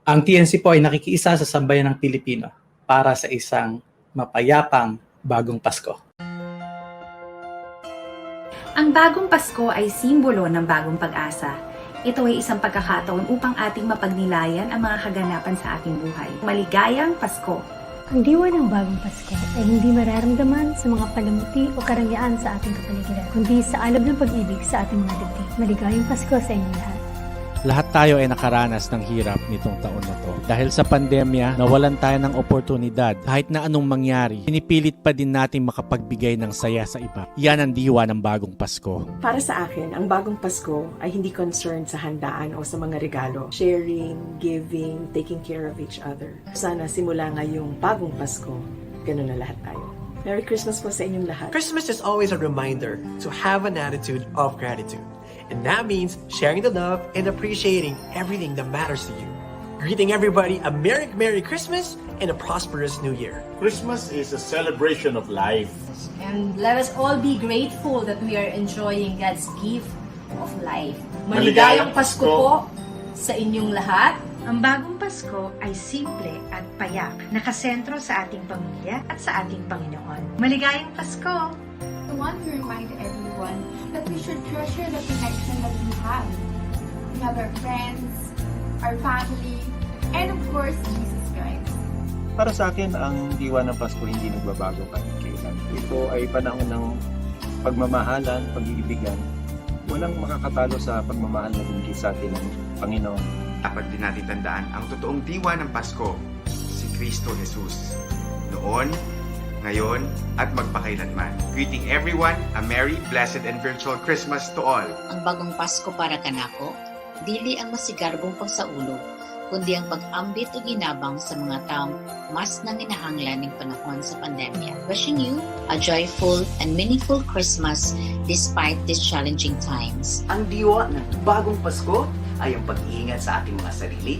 Ang TNC po ay nakikiisa sa sambayan ng Pilipino para sa isang mapayapang bagong Pasko. Ang bagong Pasko ay simbolo ng bagong pag-asa. Ito ay isang pagkakataon upang ating mapagnilayan ang mga kaganapan sa ating buhay. Maligayang Pasko! Ang diwa ng bagong Pasko ay hindi mararamdaman sa mga palamuti o karangyaan sa ating kapaligiran, kundi sa alab ng pag-ibig sa ating mga dibdib. Maligayang Pasko sa inyong lahat. Lahat tayo ay nakaranas ng hirap nitong taon na to. Dahil sa pandemya, nawalan tayo ng oportunidad. Kahit na anong mangyari, pinipilit pa din natin makapagbigay ng saya sa iba. Yan ang diwa ng bagong Pasko. Para sa akin, ang bagong Pasko ay hindi concerned sa handaan o sa mga regalo. Sharing, giving, taking care of each other. Sana simula ngayong bagong Pasko, ganun na lahat tayo. Merry Christmas po sa inyong lahat. Christmas is always a reminder to have an attitude of gratitude. And that means sharing the love and appreciating everything that matters to you. Greeting everybody a Merry Christmas and a prosperous New Year. Christmas is a celebration of life. And let us all be grateful that we are enjoying God's gift of life. Maligayang Maligayang Pasko po sa inyong lahat. Ang bagong Pasko ay simple at payak, nakasentro sa ating pamilya at sa ating Panginoon. Maligayang Pasko! I want to remind everyone that we should treasure the connection that we have. We have our friends, our family, and of course, Jesus Christ. Para sa akin, ang diwa ng Pasko hindi nagbabago kahit kailan. Ito ay panahon ng pagmamahalan, pag-iibigan. Walang makakatalo sa pagmamahal na binigay sa atin ng Panginoon. Dapat din natin tandaan ang totoong diwa ng Pasko, si Kristo Jesus. Noon, ngayon, at magpakailanman. Greeting everyone a merry, blessed, and virtual Christmas to all. Ang bagong Pasko para kanako, dili ang masigarbong pagsaulo, kundi ang pag-ambit o ginabang sa mga taong mas nanginahanglan ng panahon sa pandemya. Wishing you a joyful and meaningful Christmas despite these challenging times. Ang diwa ng bagong Pasko ay ang pag-iingat sa ating mga sarili,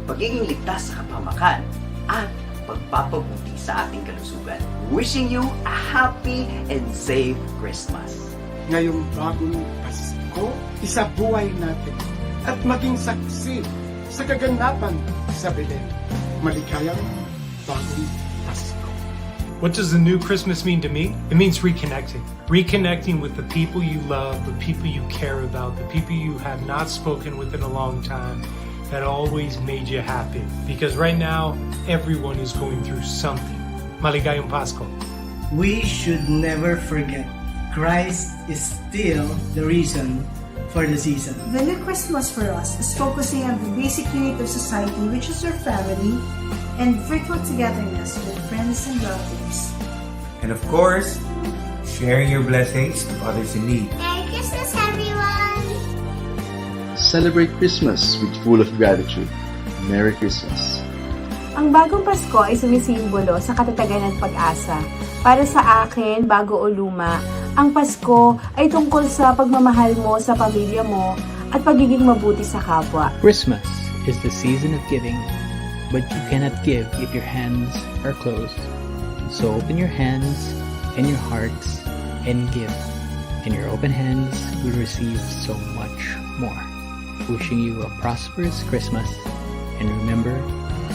pagiging ligtas sa kapahamakan, at pagpapabuti sa ating kalusugan. Wishing you a happy and safe Christmas. Ngayong bagong Pasko, isabuhay natin at maging saksi sa kaganapan sa Belen. Maligayang bagong Pasko. What does the new Christmas mean to me? It means reconnecting. Reconnecting with the people you love, the people you care about, the people you have not spoken with in a long time, that always made you happy. Because right now, everyone is going through something. Maligayang Pasko. We should never forget, Christ is still the reason for the season. The new Christmas for us is focusing on the basic unit of society, which is our family, and frequent togetherness with friends and relatives. And of course, sharing your blessings to others in need. Merry Christmas, everyone! Celebrate Christmas with full of gratitude. Merry Christmas. Ang bagong Pasko ay sumisimbolo sa katatagan ng pag-asa. Para sa akin, bago o luma, ang Pasko ay tungkol sa pagmamahal mo sa pamilya mo at pagiging mabuti sa kapwa. Christmas is the season of giving, but you cannot give if your hands are closed. So open your hands and your hearts and give. And your open hands will receive so much more. Wishing you a prosperous Christmas, and remember,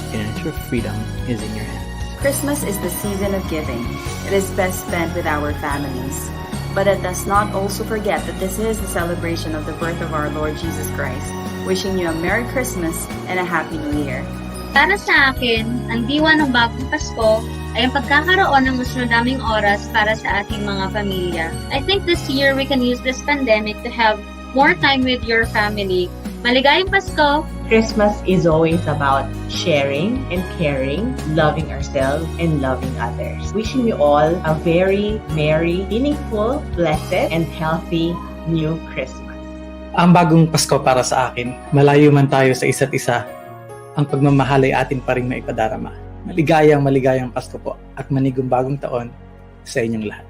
financial freedom is in your hands. Christmas is the season of giving. It is best spent with our families. But let us not also forget that this is the celebration of the birth of our Lord Jesus Christ. Wishing you a Merry Christmas and a Happy New Year. Para sa akin, ang diwa ng bagong Pasko ay ang pagkakaroon ng mas madaming oras para sa ating mga pamilya. I think this year we can use this pandemic to have more time with your family. Maligayang Pasko! Christmas is always about sharing and caring, loving ourselves and loving others. Wishing you all a very merry, meaningful, blessed, and healthy new Christmas. Ang bagong Pasko para sa akin, malayo man tayo sa isa't isa, ang pagmamahal ay atin pa rin maipadarama. Maligayang Pasko po at manigong bagong taon sa inyong lahat.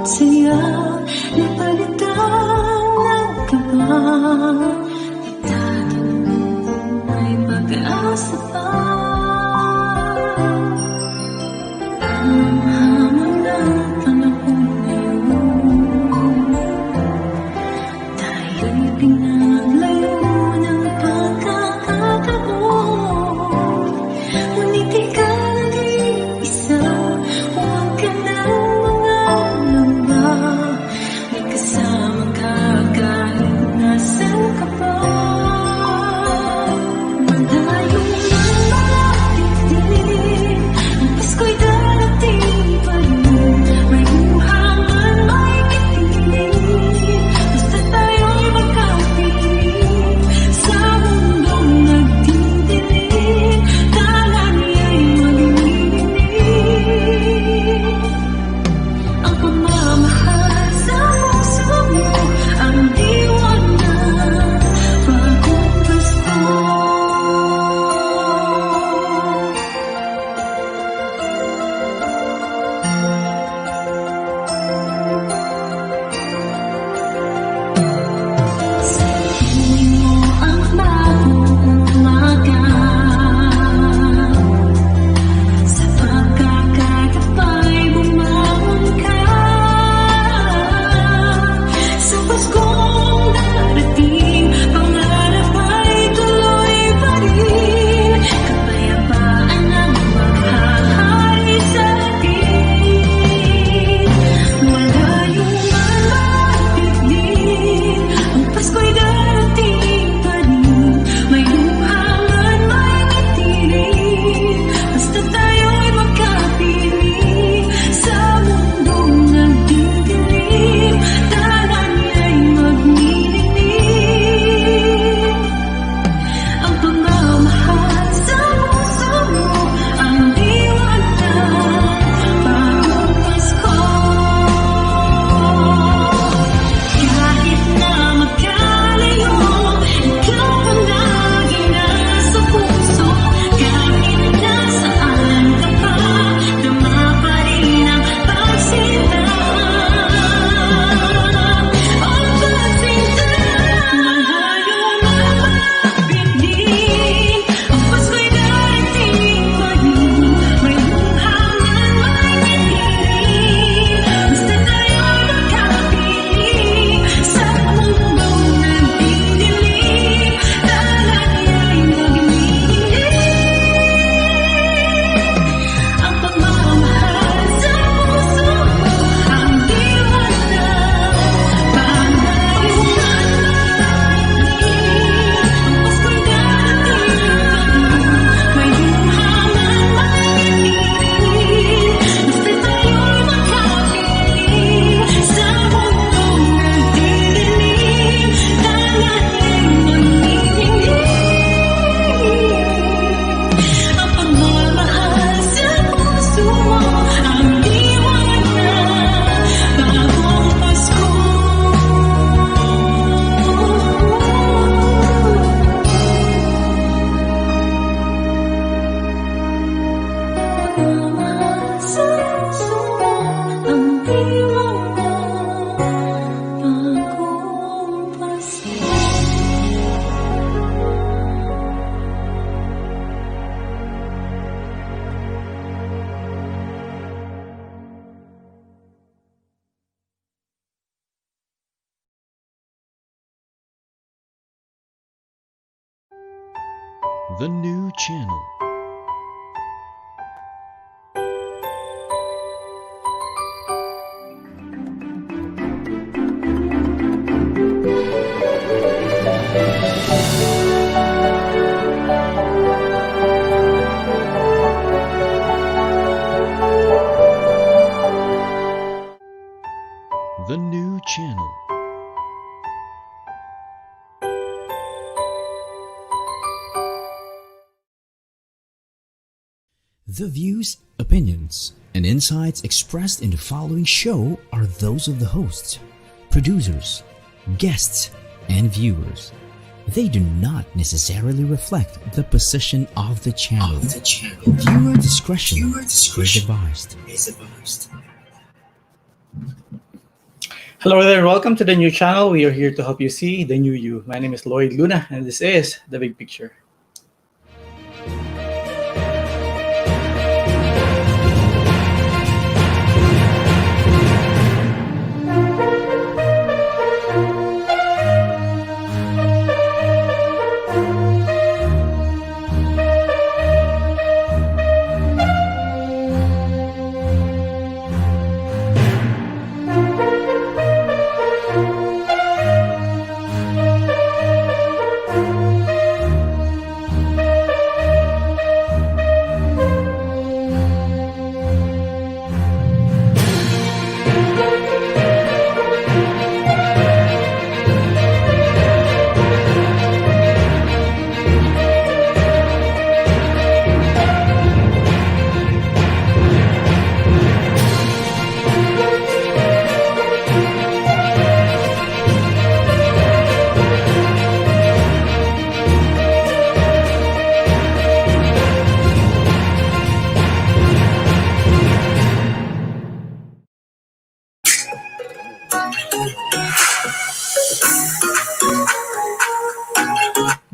saya napalitan ng kaba. Itatanong may pag-asa pa. Ang hamon ng panahon ngayon, tayo'y pinaglayo ng pagkakataon. Ngunit ikaw nag-iisa, huwag ka nang mangangamba. May kasamang ka kahit nasan ka pa. Malayo man malapit din, ang Pasko'y darating pa rin. May luha man may kitingin, basta tayo'y magkapiling. Sa mundong nagdidilim, tala niya'y maglilimlim. Ang pagmamahal sa puso mo, ang diwa ng bagong Pasko. Sabihin mo ang bagong umaga, sa pagkakatapay bumangon ka. Sa Paskong darating, pangarap ay tuloy pa rin. Kapayapaan ang maghahari sa atin. Malayo man malapit din, ang Pasko'y darating pa rin. May luha man may ngitirin, basta tayo'y magkapiling. Sa mundong nagdidilim, tala niya'y maglilimlim. Ang pagmamahal sa puso mo, ang diwa ng bagong Pasko. Kahit na magkalayo, ikaw ang lagi nasa puso. Kahit nasaan ka pa, tama pa rin ang pagsinta. Ang pagsinta, malayo man malapit din, ang Pasko'y darating pa rin. May luha man may ngitirin, basta tayo'y magkapiling. Sa mundong nagdidilim, tala niya'y maglilimlim. Ang pagmamahal sa puso mo, ang diwa ng panayo man malapit din. Ang Pasko'y darating pa rin. May luha man may ngitirin, basta tayo'y magkapiling. Sa mundong nagdidilim, tala niya'y maglilimlim. Ang pagmamahal sa puso mo, ang diwa ng bagong Pasko. Pagmamahal sa puso mo, ang diwa ng bagong Pasko. The new channel. The new channel. The views, opinions, and insights expressed in the following show are those of the hosts, producers, guests, and viewers. They do not necessarily reflect the position of the channel. Viewer discretion is advised. Hello there, welcome to the new channel. We are here to help you see the new you. My name is Lloyd Luna, and this is The Big Picture.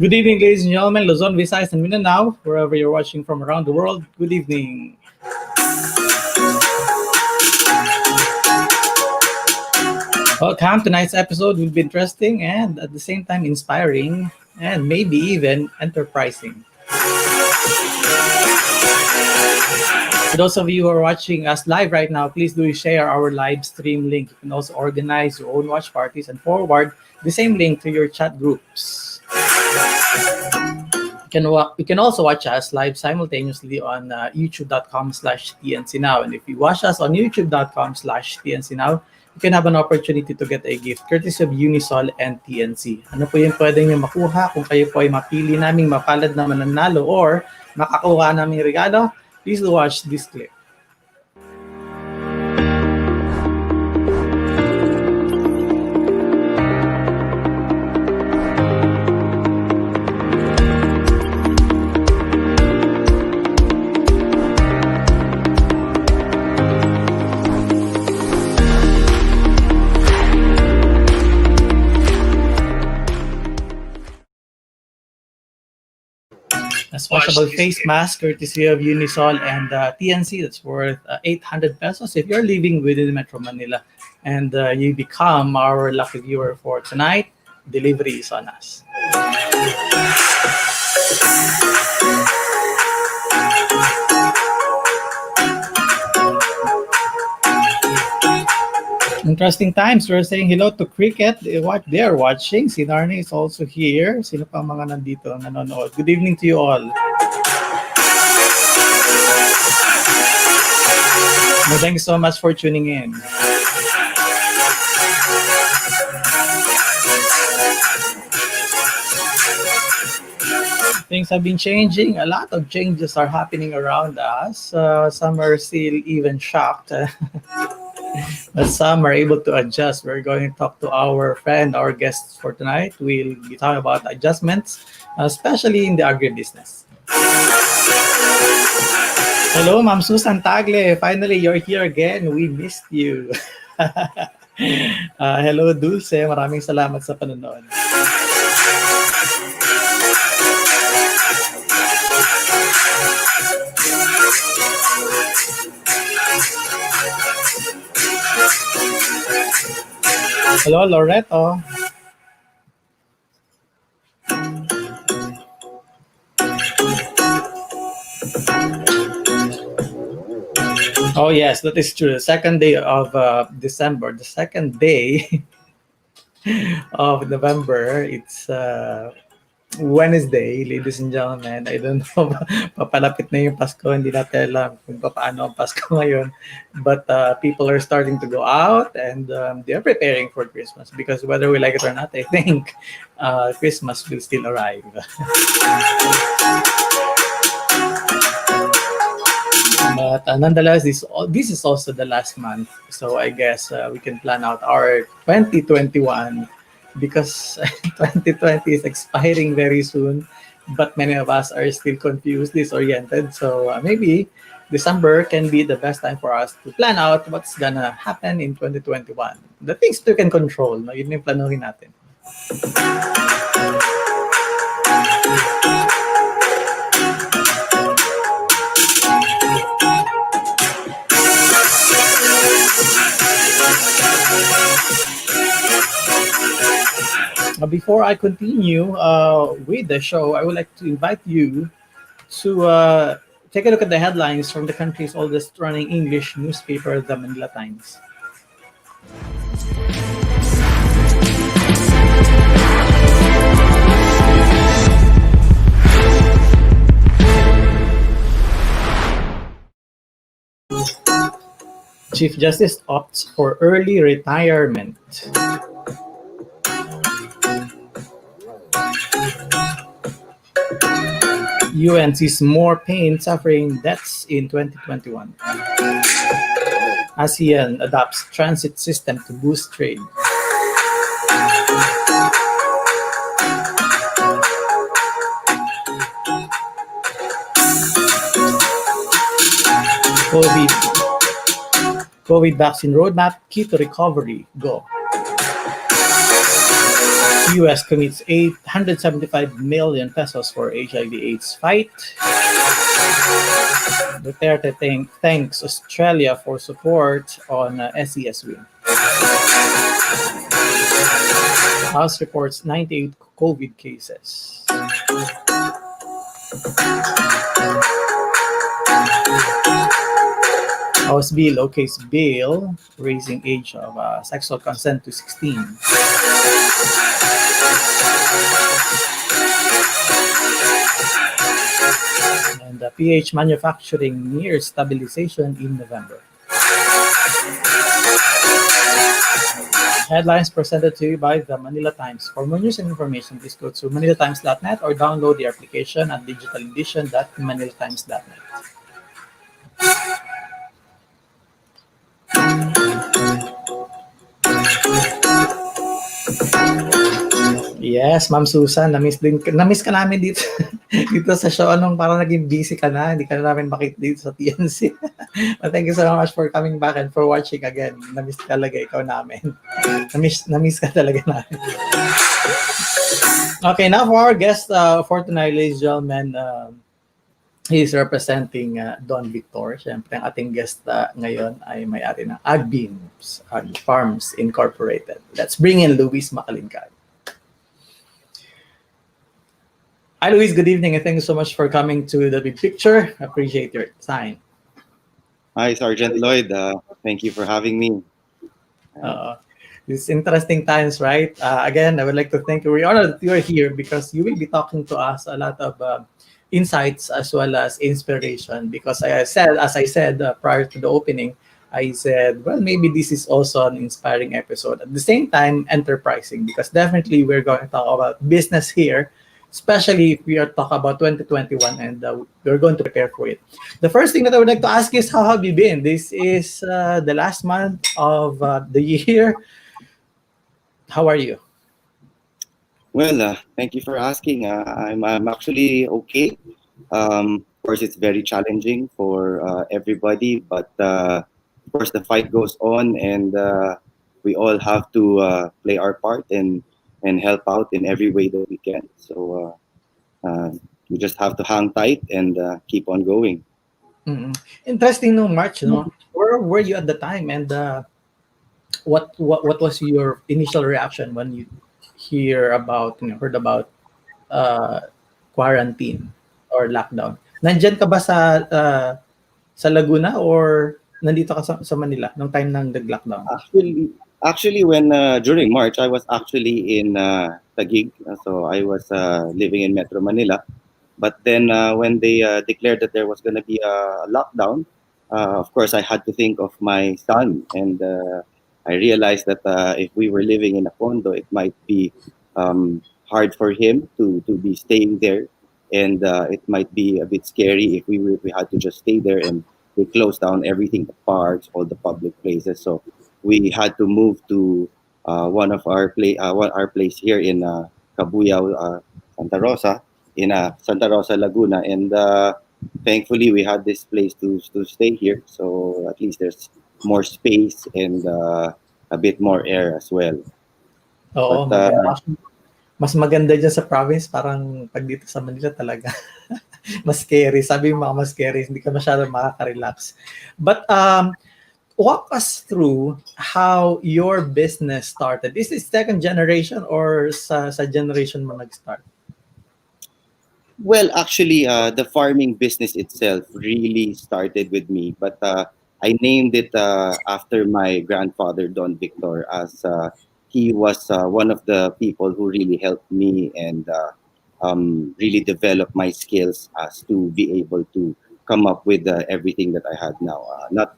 Good evening, ladies and gentlemen, Luzon, Visayas, and Mindanao, wherever you're watching from around the world. Good evening. Welcome. Tonight's episode will be interesting and at the same time inspiring and maybe even enterprising. For those of you who are watching us live right now, please do share our live stream link. You can also organize your own watch parties and forward the same link to your chat groups. You can also watch us live simultaneously on youtube.com/tncnow. And if you watch us on youtube.com/tncnow, you can have an opportunity to get a gift courtesy of Unisol and TNC. Ano po yung pwede nyo makuha kung kayo po ay mapili naming mapalad na mananalo or makakuha naming regalo? Please watch this clip. A washable face mask courtesy of Unisol and TNC that's worth 800 pesos if you're living within Metro Manila and you become our lucky viewer for tonight. Delivery is on us. Interesting times. We're saying hello to Cricket. What they are watching. Si Narni is also here. Sino pa mga nandito nanonood? Good evening to you all. Well, thank you so much for tuning in. Things have been changing. A lot of changes are happening around us. Some are still even shocked. But some are able to adjust. We're going to talk to our friend, our guests for tonight. We'll be talking about adjustments, especially in the agribusiness. Hello, Ma'am Susan Tagle. Finally, you're here again. We missed you. Hello, Dulce. Maraming salamat sa panonood. Hello, Loreto. Oh, yes, that is true. The second day of December, the second day of November, it's Wednesday, ladies and gentlemen. I don't know, papalapit na yung Pasko. Hindi natin alam kung paano ang Pasko ngayon. But people are starting to go out and they're preparing for Christmas because whether we like it or not, I think Christmas will still arrive. But nonetheless, this is also the last month. So I guess we can plan out our 2021 because 2020 is expiring very soon, but many of us are still confused, disoriented. So maybe December can be the best time for us to plan out what's gonna happen in 2021. The things we can control, no? Yun yung planuhin natin. Before I continue with the show, I would like to invite you to take a look at the headlines from the country's oldest running English newspaper, the Manila Times. Chief Justice opts for early retirement. UN sees more pain, suffering, deaths in 2021. ASEAN adopts transit system to boost trade. COVID vaccine roadmap, key to recovery, go. US commits 875 million pesos for HIV/AIDS fight. Duterte thanks Australia for support on SES win. House reports 98 COVID cases. House bill okays bill raising age of sexual consent to 16. And PH manufacturing nears stabilization in November. Headlines presented to you by the Manila Times. For more news and information, please go to manilatimes.net or download the application at digitaledition.manilatimes.net. Yes, Ma'am Susan, na-miss ka namin dito dito sa show. Parang naging busy ka na, hindi ka na namin makita dito sa TNC. But thank you so much for coming back and for watching again. Na-miss talaga ikaw namin. Na-miss ka talaga namin. Okay, now for our guest for tonight, ladies and gentlemen, he is representing Don Victor. Siyempre, ang ating guest ngayon ay may-ari ng Agbeam Farms Incorporated. Let's bring in Luis Macalincag. Hi, Luis. Good evening, and thank you so much for coming to the big picture. Appreciate your time. Hi, Sergeant Lloyd. Thank you for having me. It's interesting times, right? Again, I would like to thank you. We're honored that you're here because you will be talking to us a lot of insights as well as inspiration. Because as I said prior to the opening, I said, well, maybe this is also an inspiring episode. At the same time, enterprising, because definitely we're going to talk about business here, especially if we are talking about 2021 and we're going to prepare for it. The first thing that I would like to ask is, how have you been? This is the last month of the year. How are you? Well, thank you for asking. I'm actually okay. Of course, it's very challenging for everybody, but of course, the fight goes on, and we all have to play our part and help out in every way that we can. So we just have to hang tight and keep on going. Interesting, no, March. No, where were you at the time, and what was your initial reaction when you heard about quarantine or lockdown? Nandyan ka ba sa Laguna or nandito ka sa Manila nung time ng nag-lockdown? Actually, when during March, I was actually in Taguig, so I was living in Metro Manila. But then when they declared that there was going to be a lockdown, of course, I had to think of my son, and I realized that if we were living in a condo, it might be hard for him to be staying there, and it might be a bit scary if we had to just stay there and they closed down everything, the parks, all the public places. So we had to move to one of our place here in Cabuyao, Santa Rosa, in Santa Rosa, Laguna, and thankfully we had this place to stay here, so at least there's more space and a bit more air as well. Oo, But maganda. Mas maganda dyan sa province, parang pag dito sa Manila talaga. Mas scary. Sabi yung mga mas scary, hindi ka masyadong makaka-relax. But walk us through how your business started. Is this second generation or sa generation mo nag-start? well, actually, the farming business itself really started with me, but I named it after my grandfather, Don Victor, as he was one of the people who really helped me and really develop my skills as to be able to come up with everything that I had now. Not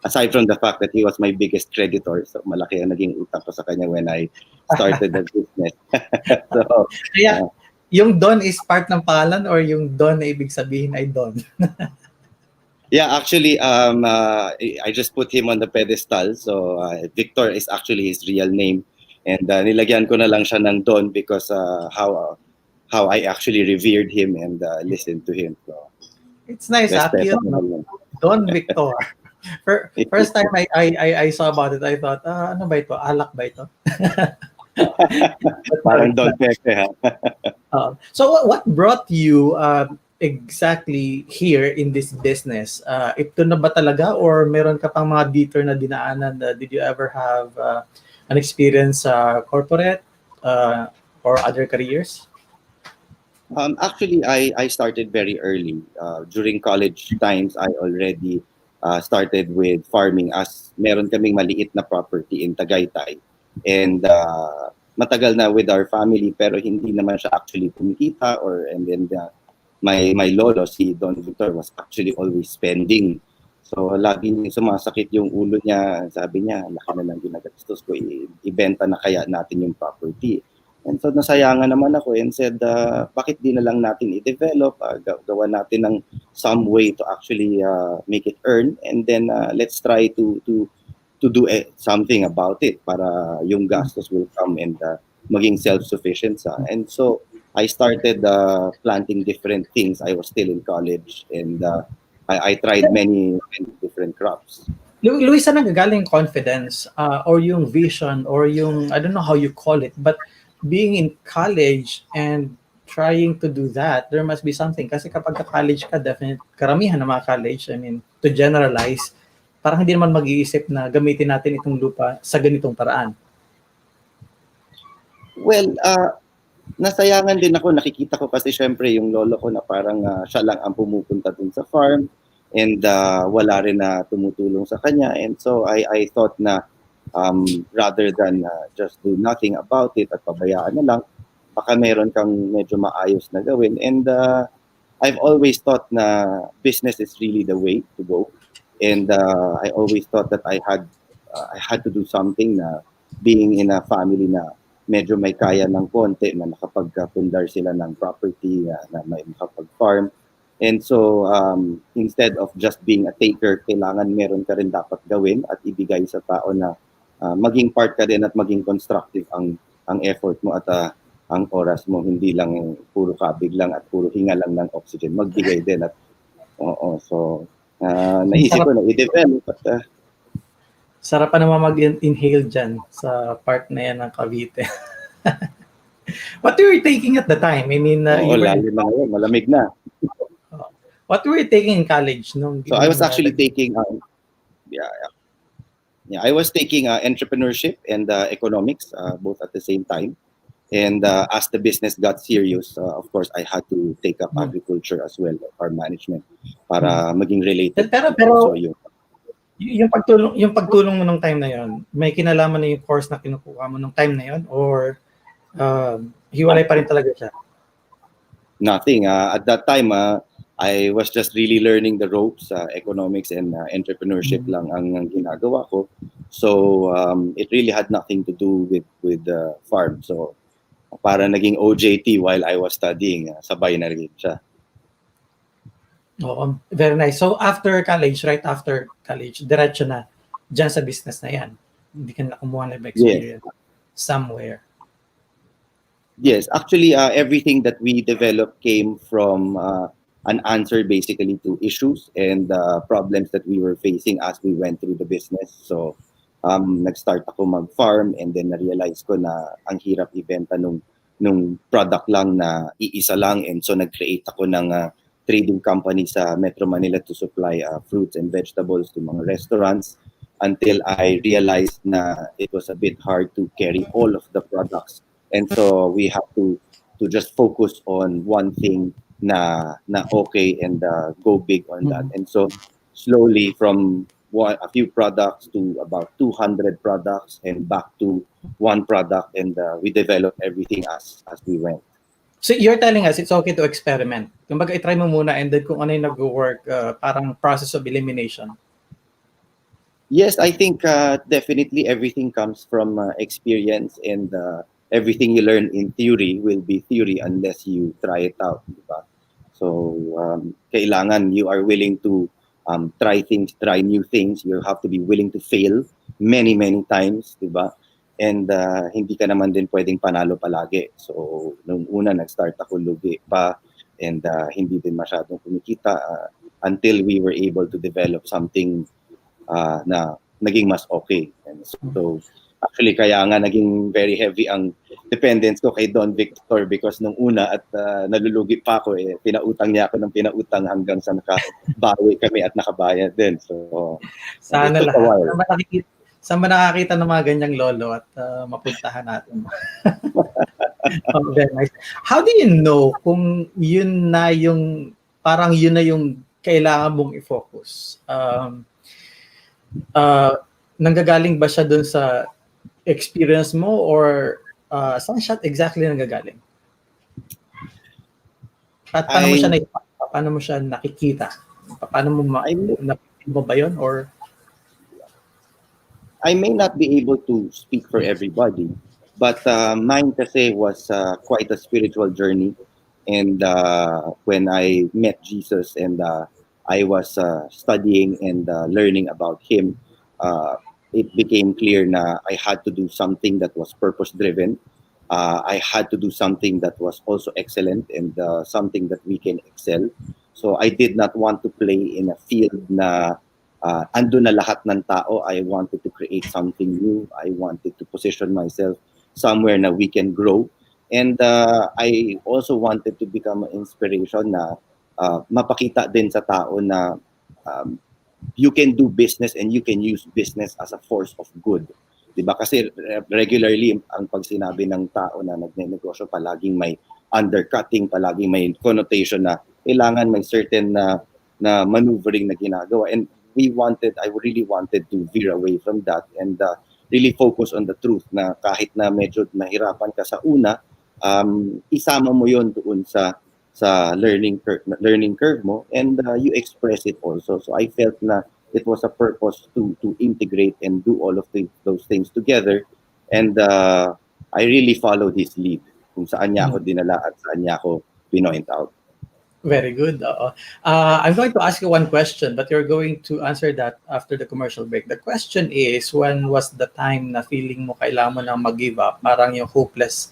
aside from the fact that he was my biggest creditor, so malaki ang naging utang ko sa kanya when I started the business. So, Kaya, yung Don is part ng pangalan or yung Don na ibig sabihin ay Don? yeah, actually, I just put him on the pedestal. So Victor is actually his real name, and nilagyan ko na lang siya ng Don because how I actually revered him and listened to him. So, it's nice, cute, no? Don Victor. First time I saw about it, I thought, ano ba ito? Alak ba ito? Parang Don Pepe, ha? So what brought you exactly here in this business? Ito na ba talaga or meron ka pang mga detour na dinaanan? Did you ever have an experience corporate or other careers? Actually, I started very early. During college times, I already started with farming as meron kaming maliit na property in Tagaytay. And matagal na with our family pero hindi naman siya actually kumikita and then my lolo, si Don Victor, was actually always spending. So laging sumasakit yung ulo niya. Sabi niya, laki na lang ginagastos ko, ibenta na kaya natin yung property. And so nasayangan naman ako and said, bakit di na lang natin i-develop, gawa natin ng some way to actually make it earn and then let's try to do something about it para yung gastos will come and maging self-sufficient sa. And so I started planting different things. I was still in college and I tried many different crops. Luis, saan nagagaling confidence or yung vision or yung, I don't know how you call it, but being in college and trying to do that, there must be something. Kasi kapag ka-college ka, definitely, karamihan ng mga college, I mean, to generalize, parang hindi naman mag-iisip na gamitin natin itong lupa sa ganitong paraan. Well, nasayangan din ako. Nakikita ko kasi syempre yung lolo ko na parang siya lang ang pumupunta dun sa farm and wala rin na tumutulong sa kanya. And so I thought na rather than just do nothing about it at pabayaan na lang, baka meron kang medyo maayos na gawin. And I've always thought na business is really the way to go. And I always thought that I had to do something na being in a family na medyo may kaya ng konti na nakapagpundar sila ng property na may makapag-farm. And so instead of just being a taker, kailangan meron ka rin dapat gawin at ibigay sa tao na maging part ka din at maging constructive ang effort mo at ang oras mo, hindi lang puro kabig lang at puro hinga lang ng oxygen. Magbigay din at so naisip ko na i-develop at sarap pa naman mag-inhale dyan sa part na yan ng Cavite. What were you taking at the time? I mean, lalo na ngayon, malamig na. What were you taking in college? So I was actually taking I was taking entrepreneurship and economics both at the same time. And as the business got serious, of course, I had to take up agriculture as well, farm management, para maging related. Pero so, yung pagtulong mo nung time na yon, may kinalaman na yung course na kinukuha mo nung time na yon or hiwalay pa rin talaga siya? Nothing. At that time, I was just really learning the ropes, economics and entrepreneurship lang ang ginagawa ko. So it really had nothing to do with the farm. So para naging OJT while I was studying, sabay na rin siya. Oo, very nice. So after college, right after college, diretso na dyan sa business na yan. Hindi ka na kumuha na experience somewhere. Yes, actually everything that we developed came from an answer basically to issues and problems that we were facing as we went through the business. So nag-start ako mag-farm, and then na-realize ko na ang hirap ibenta nung product lang na iisa lang, and so nag-create ako ng trading company sa Metro Manila to supply fruits and vegetables to mga restaurants, until I realized na it was a bit hard to carry all of the products, and so we have to just focus on one thing na okay, and go big on that. And so slowly from a few products to about 200 products and back to one product, and we developed everything as we went. So you're telling us it's okay to experiment. Kumbaga, i-try mo muna, and then kung ano yung nag-work, parang process of elimination. Yes, I think definitely everything comes from experience, and everything you learn in theory will be theory unless you try it out. Diba? So kailangan you are willing to try new things. You have to be willing to fail many times, diba? And hindi ka naman din pwedeng panalo palagi. So nung una nag-start ako lugi pa, and hindi din masyadong kumikita until we were able to develop something na naging mas okay. And so actually kaya nga naging very heavy ang dependence ko kay Don Victor, because nung una at nalulugi pa ako, pinautang niya ako ng pinautang hanggang sa nakabawi kami at nakabayad din. So sana lahat. Saan ba nakakita ng mga ganyang lolo at mapuntahan natin? Oh, very nice. How do you know kung yun na yung kailangan mong i-focus? Nanggagaling ba siya dun sa experience mo, or saan siya exactly nanggagaling? At paano mo siya nakikita? Paano mo mo ba yun, or I may not be able to speak for everybody, but mine kasi was quite a spiritual journey. And when I met Jesus, and I was studying and learning about him, it became clear na I had to do something that was purpose-driven. I had to do something that was also excellent, and something that we can excel. So I did not want to play in a field na ando na lahat ng tao. I wanted to create something new. I wanted to position myself somewhere na we can grow. And I also wanted to become an inspiration na mapakita din sa tao na you can do business, and you can use business as a force of good. Diba? Kasi regularly ang pag sinabi ng tao na nagnenegosyo, palaging may undercutting, palaging may connotation na kailangan may certain na maneuvering na ginagawa. And I really wanted to veer away from that, and really focus on the truth na kahit na medyo mahirapan ka sa una, isama mo yon doon sa learning curve mo, and you express it also. So I felt na it was a purpose to integrate and do all of those things together, and I really followed his lead kung saan niya ako dinala at saan niya ako pinoint out. Very good. I'm going to ask you one question, but you're going to answer that after the commercial break. The question is, when was the time na feeling mo kailangan mo na mag-give up? Parang yung hopeless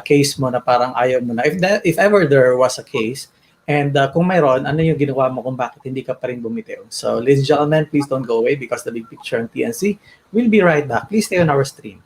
case mo na parang ayaw mo na. If ever there was a case, and kung mayroon, ano yung ginawa mo kung bakit hindi ka pa rin bumitiw? So, ladies and gentlemen, please don't go away, because the big picture on TNC will be right back. Please stay on our stream.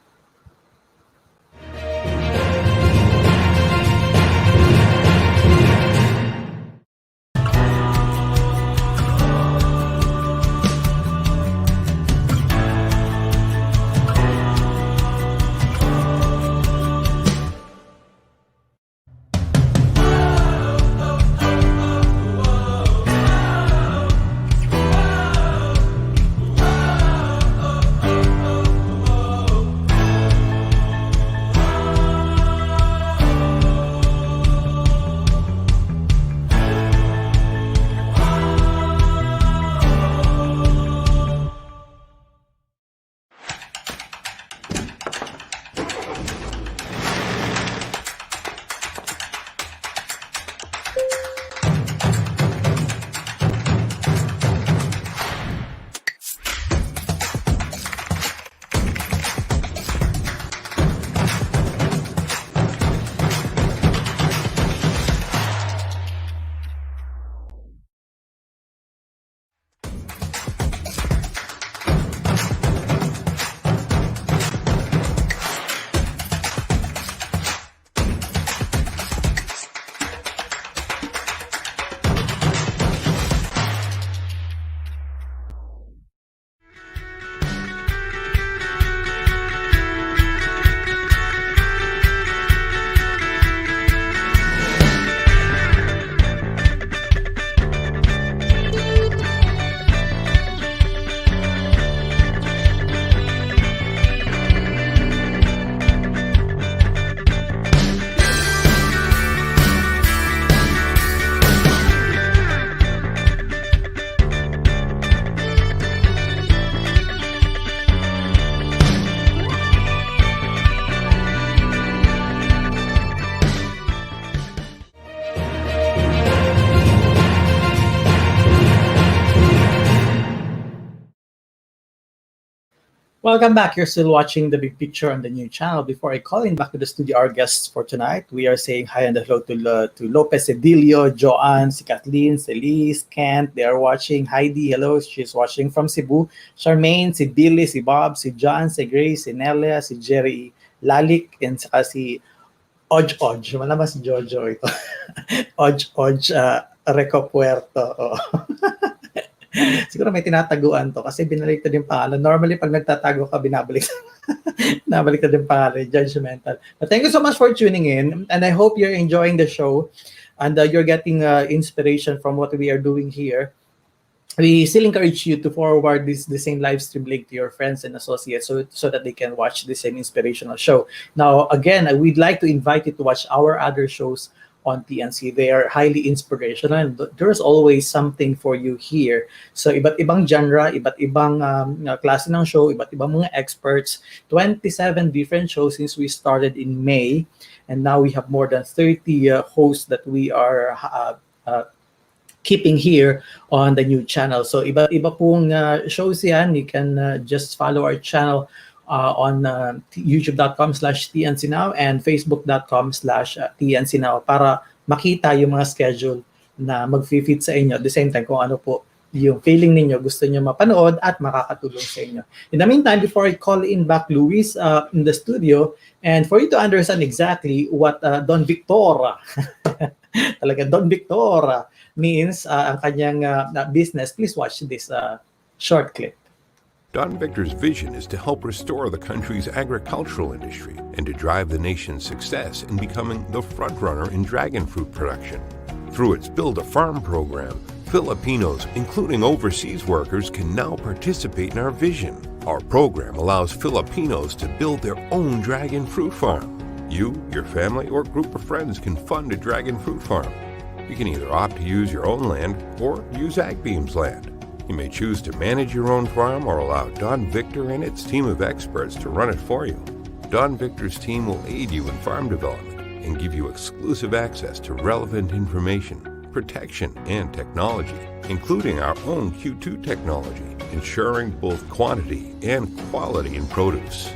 Welcome back. You're still watching The Big Picture on the new channel. Before I call in back to the studio our guests for tonight, we are saying hi and hello to Lopez Edilio, Joanne, si Kathleen, si Liz, Kent. They are watching. Heidi, hello. She's watching from Cebu. Charmaine, si Billy, si Bob, si John, si Grace, si Nelia, si Jerry, Lalik, and saka si Oj. Wala ba si Jojo ito? Oj, Reco Puerto. Oh. Siguro may tinataguan to kasi binaliktad yung pangalan. Normally, pag nagtatago ka, nabaliktad yung pangalan, judgmental. But thank you so much for tuning in, and I hope you're enjoying the show and you're getting inspiration from what we are doing here. We still encourage you to forward the same live stream link to your friends and associates so that they can watch the same inspirational show. Now, again, we'd like to invite you to watch our other shows on TNC. They are highly inspirational and there's always something for you here. So iba't ibang genre, iba't ibang klase ng show, iba't ibang mga experts, 27 different shows since we started in May, and now we have more than 30 hosts that we are keeping here on the new channel. So iba't iba pong shows yan. You can just follow our channel on youtube.com/TNCnow and facebook.com/TNCnow para makita yung mga schedule na mag-fit sa inyo. At the same time, kung ano po yung feeling ninyo, gusto nyo mapanood at makakatulong sa inyo. In the meantime, before I call in back Luis in the studio, and for you to understand exactly what Don Victor, talaga Don Victor means, ang kanyang business, please watch this short clip. Don Victor's vision is to help restore the country's agricultural industry and to drive the nation's success in becoming the frontrunner in dragon fruit production. Through its Build a Farm program, Filipinos, including overseas workers, can now participate in our vision. Our program allows Filipinos to build their own dragon fruit farm. You, your family, or group of friends can fund a dragon fruit farm. You can either opt to use your own land or use Agbeam's land. You may choose to manage your own farm or allow Don Victor and its team of experts to run it for you. Don Victor's team will aid you in farm development and give you exclusive access to relevant information, protection, and technology, including our own Q2 technology, ensuring both quantity and quality in produce.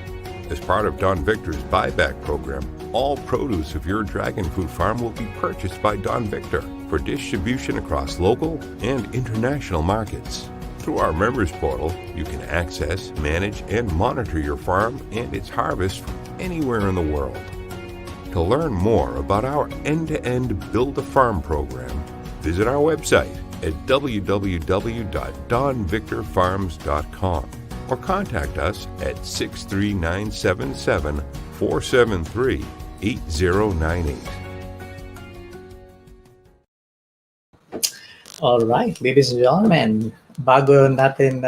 As part of Don Victor's buyback program, all produce of your dragon fruit farm will be purchased by Don Victor for distribution across local and international markets. Through our members portal, you can access, manage, and monitor your farm and its harvest from anywhere in the world. To learn more about our end-to-end Build a Farm program, visit our website at www.donvictorfarms.com or contact us at 63977-473-8098. All right, ladies and gentlemen, bago natin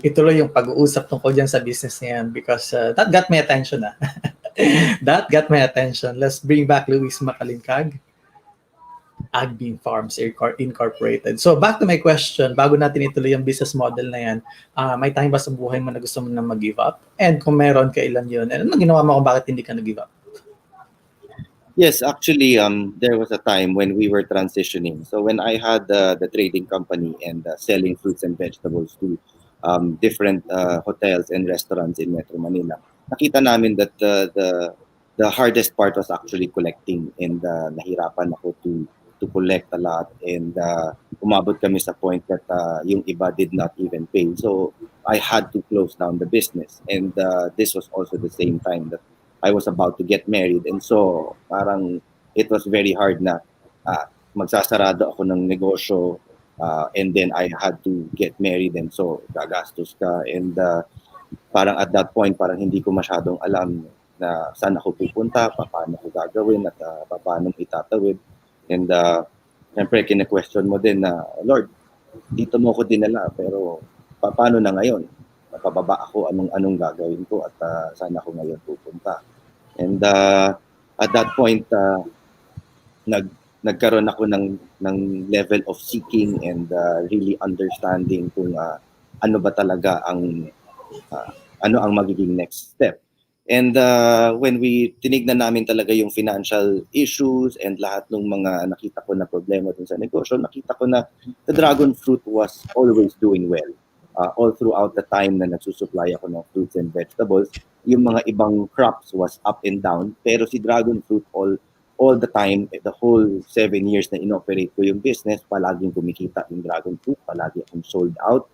ituloy yung pag-uusap tungkol dyan sa business niyan because that got my attention. That got my attention. Let's bring back Luis Macalincag, Agbeam Farms Incorporated. So back to my question, bago natin ituloy yung business model na yan, may time ba sa buhay mo na gusto mo na mag-give up? And kung meron, kailan yun? And ano ginawa mo kung bakit hindi ka nag-give up? Yes, actually, there was a time when we were transitioning. So when I had the trading company and selling fruits and vegetables to different hotels and restaurants in Metro Manila, nakita namin that the hardest part was actually collecting, and nahirapan ako to collect a lot, and umabot kami sa point that yung iba did not even pay. So I had to close down the business, and this was also the same time that I was about to get married, and so parang it was very hard na magsasarado ako ng negosyo, and then I had to get married, and so gagastos ka, and parang at that point parang hindi ko masyadong alam na saan ako pupunta, paano ko gagawin, at paano itatawid. And siyempre kine-question mo din na, Lord, dito mo ko dinala, pero paano na ngayon? Napababa ako, anong gagawin ko, at saan ako ngayon pupunta. And at that point, nagkaroon ako ng level of seeking and really understanding kung ano ba talaga ang magiging next step. And when we tinignan namin talaga yung financial issues and lahat ng mga nakita ko na problema dun sa negosyo, nakita ko na the dragon fruit was always doing well. all throughout the time na nagsusupply ako ng fruits and vegetables, yung mga ibang crops was up and down. Pero si dragon fruit all the time, the whole 7 years na inoperate ko yung business, palaging kumikita yung dragon fruit, palagi akong sold out,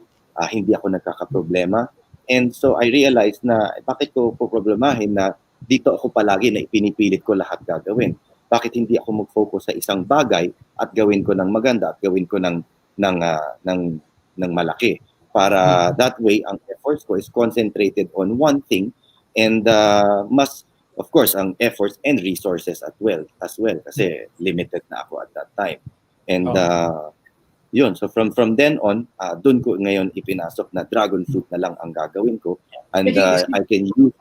hindi ako nagkakaproblema. And so I realized na bakit ko problemahin na dito ako palagi na ipinipilit ko lahat gagawin. Bakit hindi ako mag-focus sa isang bagay at gawin ko ng maganda at gawin ko ng malaki? Para that way, ang efforts ko is concentrated on one thing and mas, of course, ang efforts and resources as well kasi limited na ako at that time. And yun, so from then on, dun ko ngayon ipinasok na dragon fruit na lang ang gagawin ko and I can use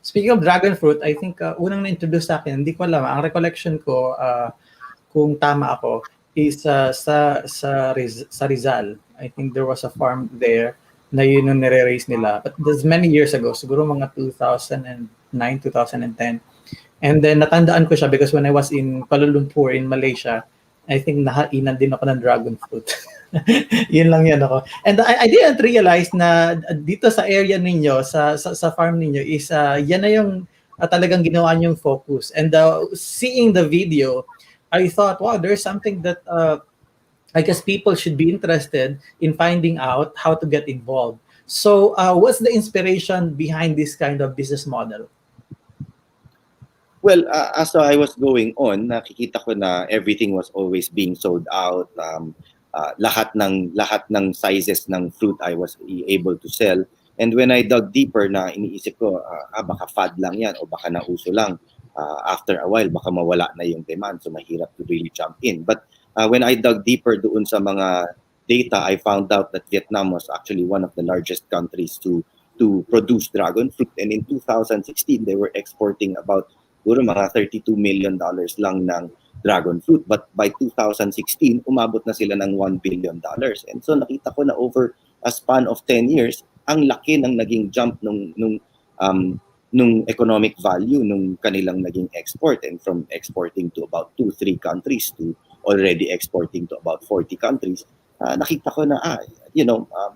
Speaking of dragon fruit, I think unang na-introduce sa akin, hindi ko alam, ang recollection ko, kung tama ako, is sa Rizal. I think there was a farm there na yun yung nire-raise nila. But that's many years ago, siguro mga 2009, 2010. And then natandaan ko siya because when I was in Kuala Lumpur in Malaysia, I think nahainan din ako ng dragon fruit. Yun lang yan ako. And I didn't realize na dito sa area ninyo, sa farm ninyo, is yan na yung talagang ginawa niyong focus. And seeing the video, I thought, wow, there's something that I guess people should be interested in finding out how to get involved. So what's the inspiration behind this kind of business model? Well, as I was going on, nakikita ko na everything was always being sold out. Lahat ng sizes ng fruit I was able to sell. And when I dug deeper na iniisip ko, baka fad lang yan o baka nauso lang. After a while, baka mawala na yung demand. So mahirap to really jump in. But when I dug deeper doon sa mga data, I found out that Vietnam was actually one of the largest countries to produce dragon fruit. And in 2016, they were exporting about mga $32 million lang ng dragon fruit. But by 2016, umabot na sila ng $1 billion. And so nakita ko na over a span of 10 years, ang laki ng naging jump nung economic value nung kanilang naging export. And from exporting to about 2-3 countries to already exporting to about 40 countries, nakita ko na,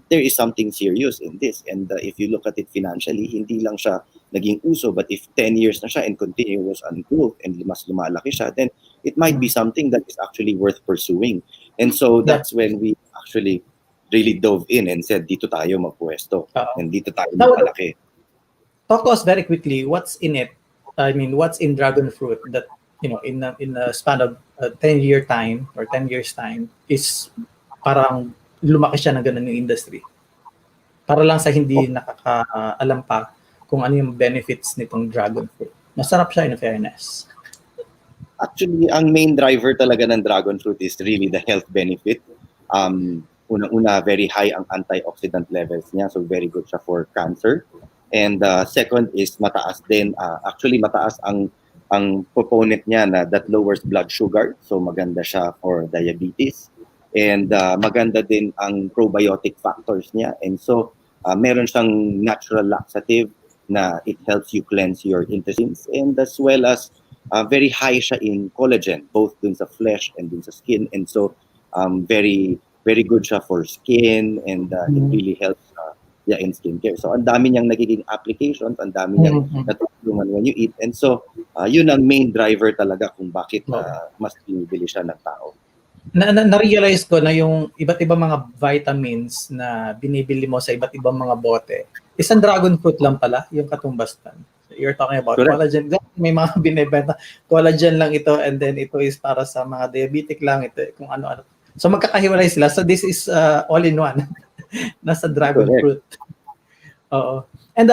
there is something serious in this. And if you look at it financially, hindi lang siya naging uso, but if 10 years na siya and continuous on growth and mas lumalaki siya, then it might be something that is actually worth pursuing. And so that's when we actually really dove in and said, dito tayo magpwesto. And dito tayo magpalaki. Talk to us very quickly, what's in it? I mean, what's in dragon fruit that, in a span of 10-year time or 10 years time is parang lumaki siya ng ganun yung industry. Para lang sa hindi nakakaalam pa kung ano yung benefits nitong dragon fruit. Masarap siya in fairness. Actually, ang main driver talaga ng dragon fruit is really the health benefit. Unang-una, very high ang antioxidant levels niya, so very good siya for cancer. And second is mataas din, actually mataas ang proponent niya na that lowers blood sugar, so maganda siya for diabetes. And maganda din ang probiotic factors niya. And so meron siyang natural laxative na it helps you cleanse your intestines, and as well as very high siya in collagen, both dun sa flesh and dun sa skin. And so very very good siya for skin, and it really helps in skincare. So ang dami niyang nagiging applications, ang dami niyang natutulungan when you eat. And so yun ang main driver talaga kung bakit mas pinibili siya ng tao. Na-realize ko na yung iba't ibang mga vitamins na binibili mo sa iba't ibang mga bote, isang dragon fruit lang pala yung katumbastan. So you're talking about collagen. May mga binibenta, collagen lang ito, and then ito is para sa mga diabetic lang, ito kung ano-ano. So magkakahiwalay sila. So this is all in one. Nasa dragon fruit. Oo. And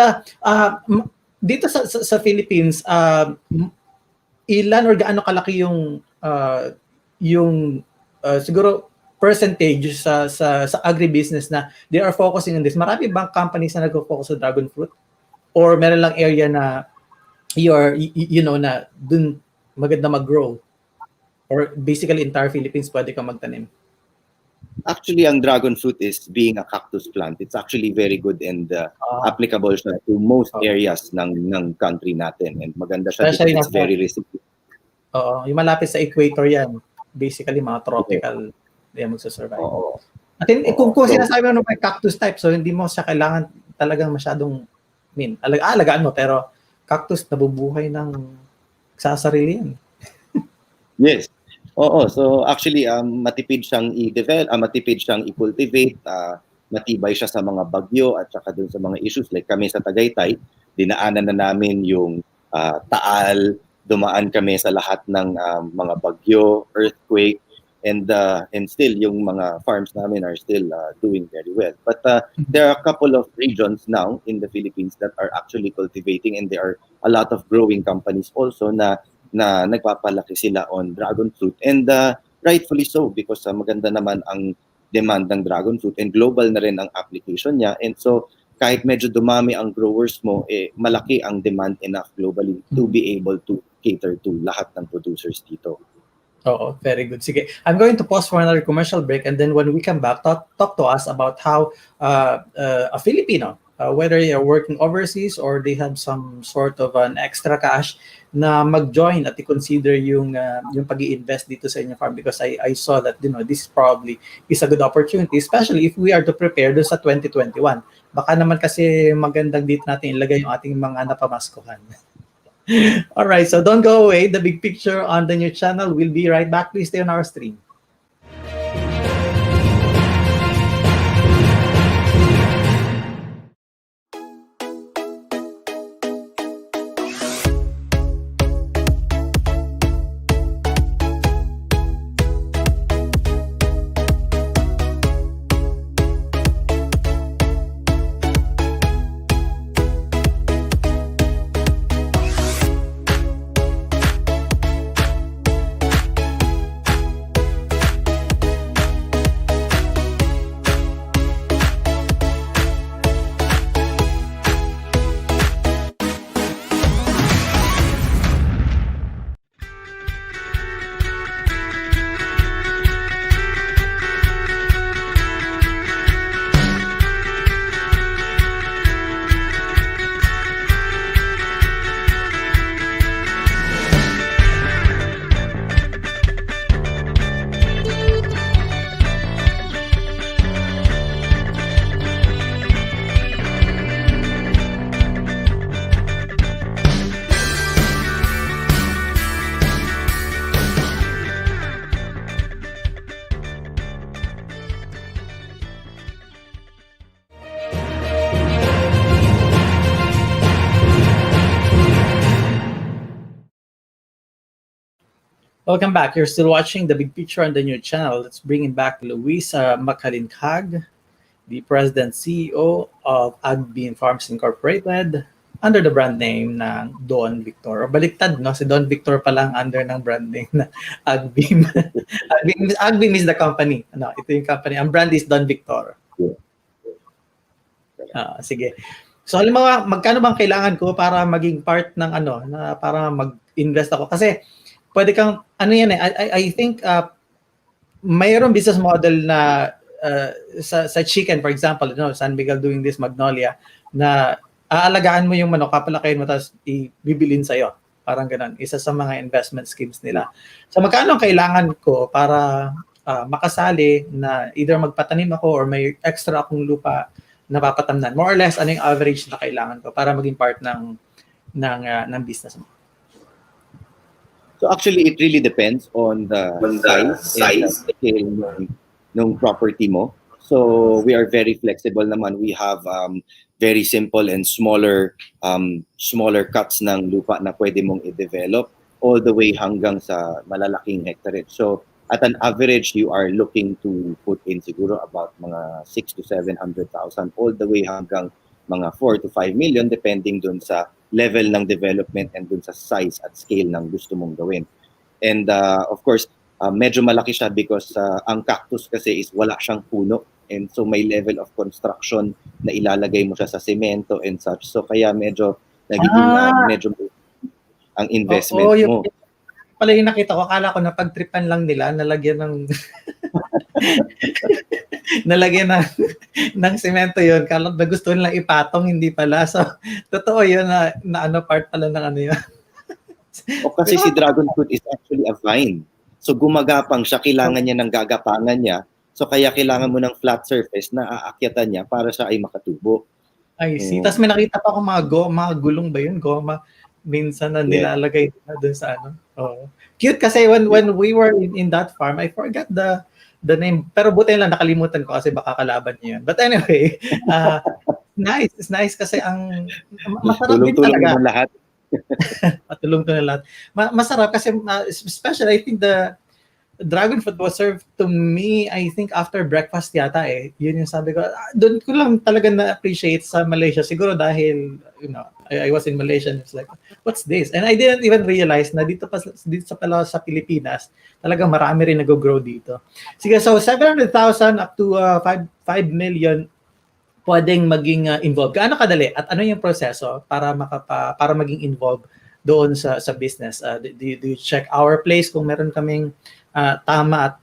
dito sa Philippines, ilan or gaano kalaki yung siguro percentage sa agribusiness na they are focusing on this? Marami bang companies na nag-focus sa dragon fruit? Or meron lang area na na dun maganda mag-grow? Or basically entire Philippines pwede ka magtanim? Actually, ang dragon fruit is being a cactus plant. It's actually very good and applicable siya to most areas ng country natin. And maganda siya because it's very resistant. Oo, yung malapit sa equator yan. Basically, mga tropical, yan magsasurvive. At kung So, sinasabi mo may cactus type, so hindi mo siya kailangan talagang masyadong, alagaan mo, pero cactus nabubuhay ng sasarili yan. yes. Oo, so actually matipid siyang i-develop, matipid siyang i-cultivate, matibay siya sa mga bagyo at saka dun sa mga issues like kami sa Tagaytay, dinaanan na namin yung taal, dumaan kami sa lahat ng mga bagyo, earthquake, and still yung mga farms namin are still doing very well. But there are a couple of regions now in the Philippines that are actually cultivating, and there are a lot of growing companies also na nagpapalaki sila on dragon fruit, and rightfully so because maganda naman ang demand ng dragon fruit and global na rin ang application niya, and so kahit medyo dumami ang growers mo, malaki ang demand enough globally to be able to cater to lahat ng producers dito. Oo, very good. Sige, I'm going to pause for another commercial break, and then when we come back, talk to us about how a Filipino, whether you're working overseas or they have some sort of an extra cash, na mag-join at i-consider yung pag-i-invest dito sa inyong farm, because I saw that this probably is a good opportunity, especially if we are to prepare doon sa 2021. Baka naman kasi magandang dito natin ilagay yung ating mga napamaskuhan. All right, so don't go away. The big picture on the new channel. We'll be right back. Please stay on our stream. Welcome back. You're still watching The Big Picture on the new channel. Let's bring in back Luis Macalincag, the President CEO of Agbeam Farms Incorporated, under the brand name ng Don Victor. O baliktad, no? Si Don Victor pa lang under ng brand name na Agbeam. Agbeam is the company. Ano, ito yung company. Ang brand is Don Victor. Sige. So halimbawa, magkano bang kailangan ko para maging part ng para mag-invest ako? Kasi pwede kang, I think, mayroong business model na sa chicken, for example, San Miguel doing this, Magnolia, na aalagaan mo yung manok, kapalakihin mo, tapos ibibilin sa'yo. Parang ganun. Isa sa mga investment schemes nila. So magkano ang kailangan ko para makasali na either magpatanim ako or may extra akong lupa na papatamnan? More or less, ano yung average na kailangan ko para maging part ng business mo? So actually, it really depends on the size and scale ng property mo. So we are very flexible naman. We have very simple and smaller cuts ng lupa na pwede mong i-develop all the way hanggang sa malalaking hectare. So at an average, you are looking to put in siguro about mga 600,000 to 700,000 all the way hanggang mga 4 to 5 million depending dun sa level ng development and dun sa size at scale ng gusto mong gawin. And of course, medyo malaki siya because ang cactus kasi is wala siyang puno, and so may level of construction na ilalagay mo siya sa semento and such. So kaya medyo nagiging medyo ang investment mo. Pala yung nakita ko, akala ko na pagtripan lang nila, nalagyan ng nalagyan ng semento yun. Kala na gusto nilang ipatong, hindi pala. So, totoo yun na part pala ng yun. O kasi si dragon fruit is actually a vine. So gumagapang siya, kailangan niya ng gagapangan niya So kaya kailangan mo ng flat surface na aakyatan niya para siya ay makatubo. I see. Tapos may nakita pa akong mga gulong ba yun? Goma. Minsan na nilalagay na dun sa ano. Oh. Cute kasi when we were in that farm, I forgot the name. Pero buti lang nakalimutan ko kasi baka kalaban niya yun. But anyway, nice. It's nice kasi ang masarap din Tulong-tulong talaga. naman lahat. Patulong to na lahat. Masarap kasi especially I think the dragon fruit was served to me, I think, after breakfast yata eh. Yun yung sabi ko. Doon ko lang talaga na-appreciate sa Malaysia. Siguro dahil, I was in Malaysia and it's like, what's this? And I didn't even realize na dito pala sa Pilipinas, talagang marami rin nag-grow dito. Sige, so 700,000 up to 5 million pwedeng maging involved. Gaano kadali? At ano yung proseso para maging involved doon sa business? Do you check our place kung meron kaming tama at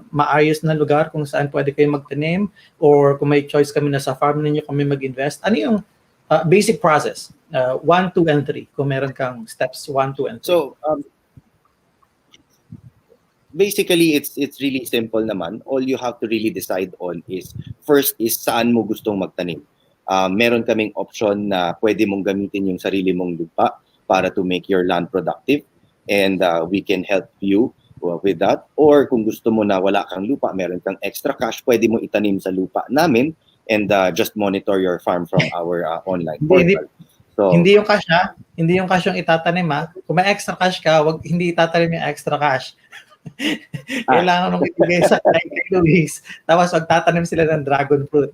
maayos na lugar kung saan pwede kayo magtanim, or kung may choice kami na sa farm ninyo kami mag-invest? Ano yung basic process? 1, 2, and 3. Kung meron kang steps 1, 2, and 3. So, basically, it's really simple naman. All you have to really decide on is, first is saan mo gustong magtanim. Meron kaming option na pwede mong gamitin yung sarili mong lupa para to make your land productive, and we can help you with that. Or kung gusto mo na wala kang lupa, meron kang extra cash, pwede mo itanim sa lupa namin and just monitor your farm from our online portal. So, hindi yung cash hindi yung cash yung itatanim Kung may extra cash ka, hindi itatanim yung extra cash. Kailangan nung ibigay sa kay Luis, tapos magtatanim sila ng dragon fruit.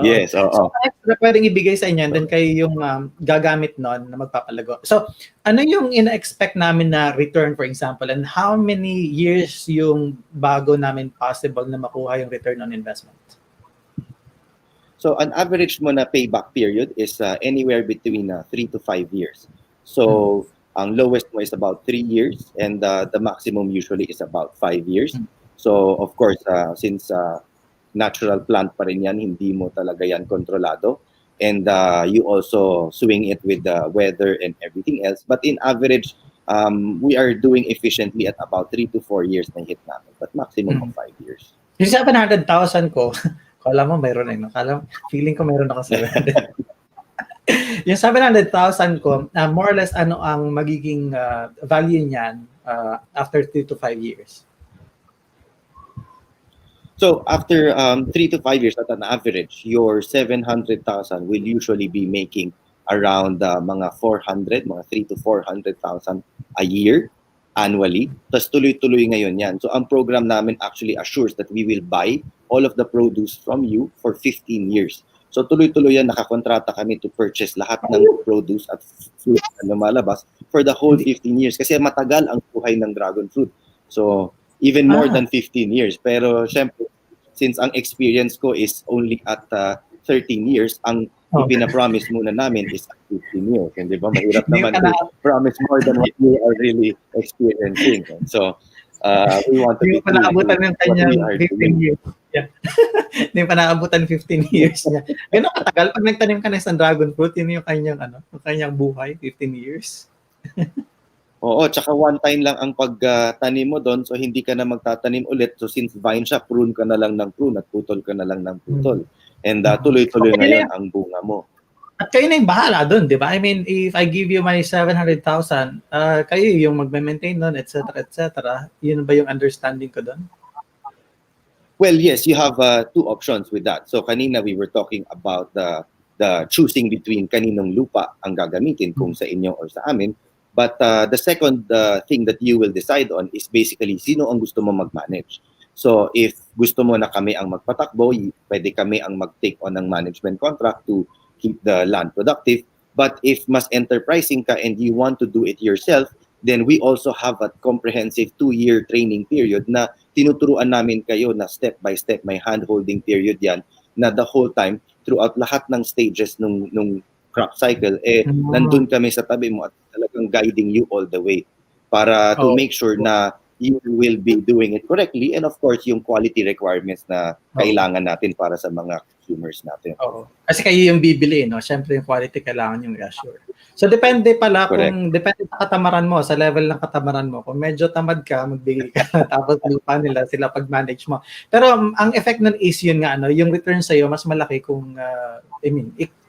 Yes, oo. So, extra pwedeng ibigay sa inyo, then kayo yung gagamit nun na magpapalago. So, ano yung ina-expect namin na return, for example, and how many years yung bago namin possible na makuha yung return on investment? So, an average mo na payback period is anywhere between 3 to 5 years. So, ang lowest mo is about 3 years, and the maximum usually is about 5 years. So, of course, since natural plant pa rin yan, hindi mo talaga yan kontrolado. And you also swing it with the weather and everything else. But in average, we are doing efficiently at about 3 to 4 years na hit namin. But maximum of 5 years. Yung 700,000 ko, kala mo mayroon feeling ko mayroon ako 700. Yung 700,000 ko, more or less ano ang magiging value niyan after 3 to 5 years? So after 3 to 5 years at an average, your 700,000 will usually be making around mga 3 to 400,000 a year annually. Tapos tuloy-tuloy ngayon yan. So ang program namin actually assures that we will buy all of the produce from you for 15 years. So tuloy-tuloy yan, nakakontrata kami to purchase lahat ng produce at fruit na lumalabas for the whole 15 years. Kasi matagal ang buhay ng dragon fruit. So even more than 15 years. Pero syempre, since ang experience ko is only at 13 years, ang ipinapromise muna namin is 15 years. Hindi ba? Mahirap naman to promise more than what we are really experiencing. So, we want to be true to what we are doing. Years. Yeah. Hindi pa naabutan 15 years niya. Ganun katagal. Pag nagtanim ka na isang dragon fruit, yun yung kanyang buhay, 15 years. Oo, tsaka one time lang ang pagtanim mo doon, so hindi ka na magtatanim ulit. So since vine siya, prune ka na lang ng prune at putol ka na lang ng putol. And tuloy-tuloy ngayon ang bunga mo. At kayo na yung bahala doon, di ba? I mean, if I give you my 700,000, kayo yung magme-maintain doon, etc., etc. Yun ba yung understanding ko doon? Well, yes, you have two options with that. So kanina we were talking about the choosing between kaninong lupa ang gagamitin, kung sa inyo or sa amin. But the second thing that you will decide on is basically sino ang gusto mo mag-manage. So if gusto mo na kami ang magpatakbo, pwede kami ang mag-take on ng management contract to keep the land productive. But if mas enterprising ka and you want to do it yourself, then we also have a comprehensive 2-year training period na tinuturuan namin kayo na step by step, may hand-holding period yan, na the whole time, throughout lahat ng stages nung crop cycle, nandun kami sa tabi mo at talagang guiding you all the way para to make sure na you will be doing it correctly, and of course yung quality requirements na kailangan natin para sa mga consumers natin. Oo. Kasi kayo yung bibili, no? Siyempre yung quality kailangan yung reassure. So depende pala depende sa katamaran mo, sa level ng katamaran mo. Kung medyo tamad ka, magbigay ka tapos lupa nila sila pag-manage mo. Pero ang effect nun is yun nga, yung return sa'yo mas malaki kung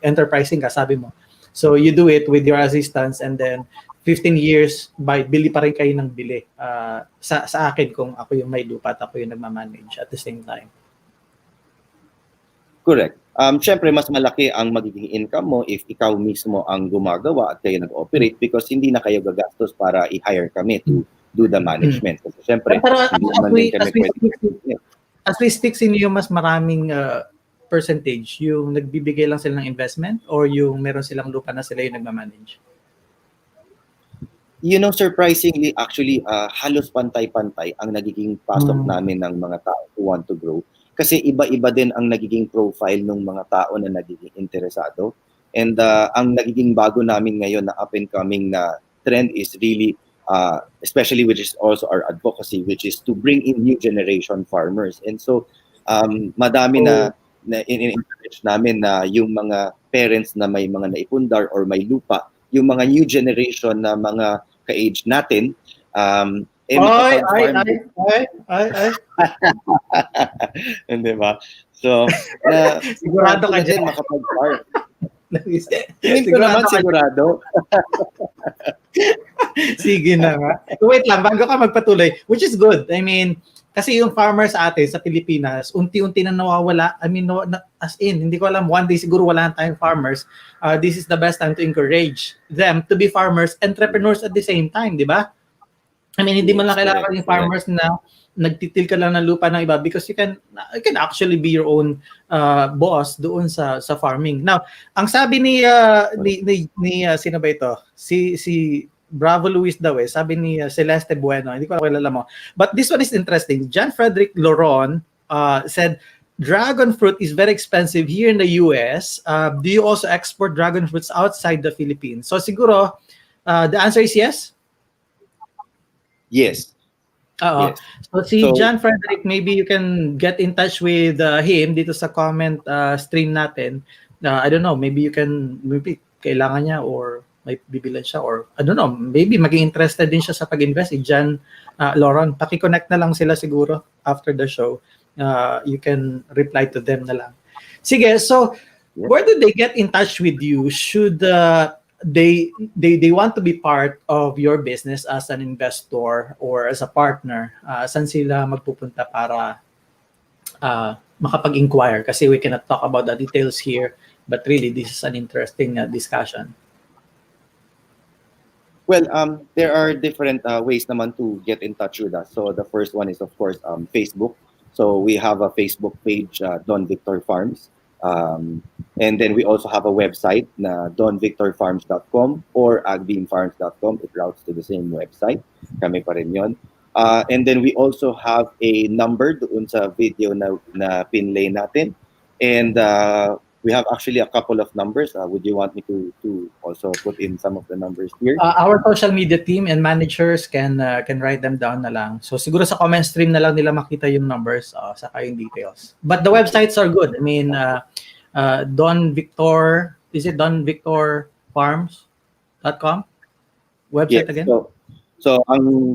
enterprising ka, sabi mo. So you do it with your assistance and then 15 years bili pa rin kayo ng bili. Sa akin kung ako yung may lupa at ako yung nagmamanage at the same time. Correct. Siyempre, mas malaki ang magiging income mo if ikaw mismo ang gumagawa at kayo nag-operate because hindi na kayo gagastos para i-hire kami to do the management. Kasi siyempre, hindi naman din kami pwede. As we speak, sino yung mas maraming percentage? Yung nagbibigay lang sila ng investment or yung meron silang lupa na sila yung nagmamanage? Surprisingly, actually, halos pantay-pantay ang nagiging pasok namin ng mga tao who want to grow. Kasi iba-iba din ang nagiging profile ng mga tao na nagiging interesado. And ang nagiging bago namin ngayon na up and coming na trend is really, especially which is also our advocacy, which is to bring in new generation farmers. And so, madami na in-encourage namin na yung mga parents na may mga naipundar or may lupa, yung mga new generation na mga ka-age natin, Hindi ba? So, sigurado ka din makapag-farm. Sigurado. Sige na nga. Wait lang, bago ka magpatuloy, which is good. I mean, kasi yung farmers atin sa Pilipinas, unti-unti na nawawala. I mean, as in, hindi ko alam, one day siguro wala tayong farmers. This is the best time to encourage them to be farmers, entrepreneurs at the same time, di ba? I mean, hindi mo lang kailangan yung farmers na nagtitil ka lang ng lupa ng iba because you can actually be your own boss doon sa farming. Now, ang sabi ni sino ba ito? Si Bravo Luis daw sabi ni Celeste Bueno, hindi ko kilala mo. But this one is interesting. John Frederick Loron said, dragon fruit is very expensive here in the US. Do you also export dragon fruits outside the Philippines? So siguro, the answer is yes? Yes. Yes. So John Frederick, maybe you can get in touch with him dito sa comment stream natin. I don't know, maybe kailangan niya or may bibilan siya or I don't know, maybe maging interested din siya sa pag-invest. John Lauren, paki-connect na lang sila siguro after the show. You can reply to them na lang. Sige, so where do they get in touch with you? Should they want to be part of your business as an investor or as a partner? Saan sila magpupunta para makapag-inquire? Kasi we cannot talk about the details here, but really this is an interesting discussion. Well, there are different ways naman to get in touch with us. So the first one is of course Facebook. So we have a Facebook page, Don Victor Farms. And then we also have a website na donvictorfarms.com or agbeamfarms.com. It routes to the same website. Kami pa rin yun. And then we also have a number doon sa video na pinlay natin. And we have actually a couple of numbers. Would you want me to also put in some of the numbers here? Our social media team and managers can write them down na lang. So siguro sa comment stream na lang nila makita yung numbers, saka yung details. But the websites are good. I mean, Don Victor, is it donvictorfarms.com? Website again? So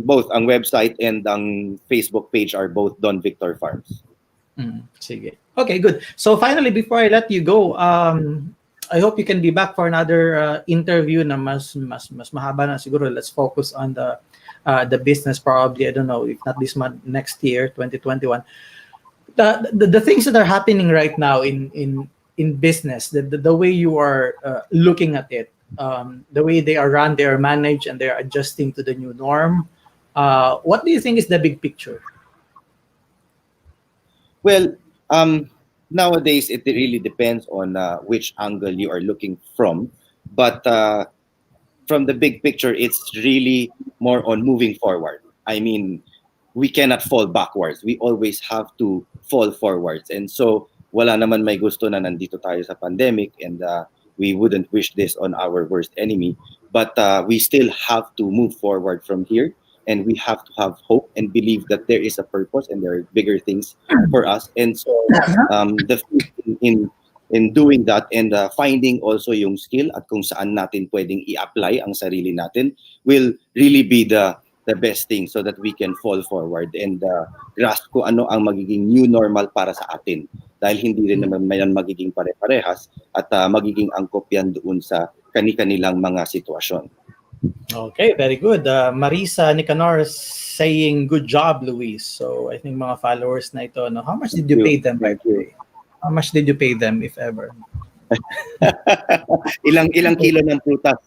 both ang website and ang Facebook page are both Don Victor Farms. Sige. Okay, good. So finally, before I let you go, I hope you can be back for another interview na mas mahaba na siguro. Let's focus on the business probably. I don't know, if not this month, next year, 2021. The things that are happening right now in business, the way you are looking at it, the way they are run, they are managed, and they are adjusting to the new norm. What do you think is the big picture? Well, nowadays it really depends on which angle you are looking from. But from the big picture, it's really more on moving forward. I mean, we cannot fall backwards. We always have to fall forwards. And so, wala naman may gusto na nandito tayo sa pandemic, and we wouldn't wish this on our worst enemy. But we still have to move forward from here. and we have to have hope and believe that there is a purpose and there are bigger things for us. And so the in doing that and finding also yung skill at kung saan natin pwedeng i-apply ang sarili natin will really be the best thing so that we can fall forward and grasp kung ano ang magiging new normal para sa atin. Dahil hindi rin naman yan magiging pare-parehas at magiging angkop yan doon sa kani-kanilang mga sitwasyon. Okay, very good. Marisa Nicanor is saying, good job, Luis. So I think mga followers na ito, no? How much did you pay them, by the way? How much did you pay them, if ever? ilang kilo ng prutas.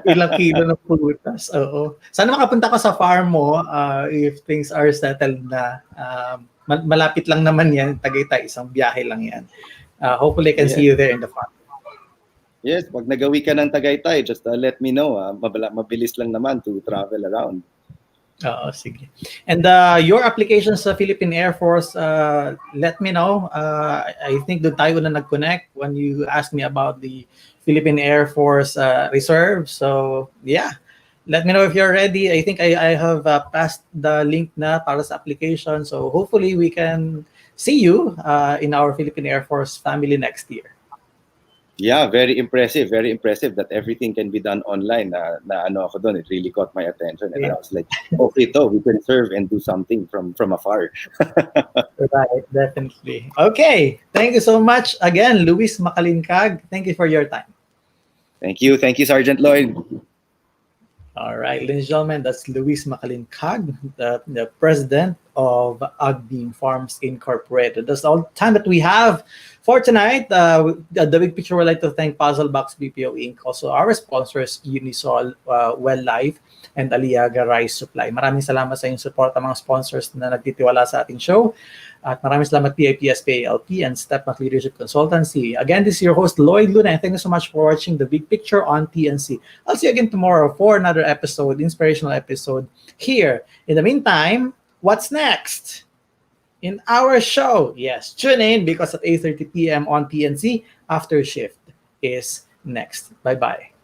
Ilang kilo ng prutas, oo. Sana makapunta ka sa farm mo if things are settled na. Malapit lang naman yan, Tagaytay, isang biyahe lang yan. Hopefully I can see you there in the farm. Yes, pag nagawi ka ng Tagaytay, just let me know. Mabilis lang naman to travel around. Oo, sige. And your application sa Philippine Air Force, let me know. I think doon tayo na nag-connect when you asked me about the Philippine Air Force Reserve. So, yeah. Let me know if you're ready. I think I have passed the link na para sa application. So, hopefully we can see you in our Philippine Air Force family next year. Yeah, very impressive that everything can be done online. Na ano ako doon, it really caught my attention. And I was like, okay, we can serve and do something from afar. Right, definitely. Okay, thank you so much again, Luis Macalincag. Thank you for your time. Thank you, Sergeant Lloyd. All right, ladies and gentlemen, that's Luis Macalincag, the president of Agbeam Farms Incorporated. That's all the time that we have for tonight. The big picture, would like to thank Puzzle Box BPO Inc., also our sponsors, Unisol, Well Life, and Aliaga Rice Supply. Maraming salamat sa inyong support ang mga sponsors na nagtitiwala sa ating show. At maraming salamat PIPSPALP and Stepmat Leadership Consultancy. Again, this is your host, Lloyd Luna, and thank you so much for watching The Big Picture on TNC. I'll see you again tomorrow for another episode, inspirational episode here. In the meantime, what's next in our show? Yes, tune in because at 8:30 p.m. on TNC, After Shift is next. Bye-bye.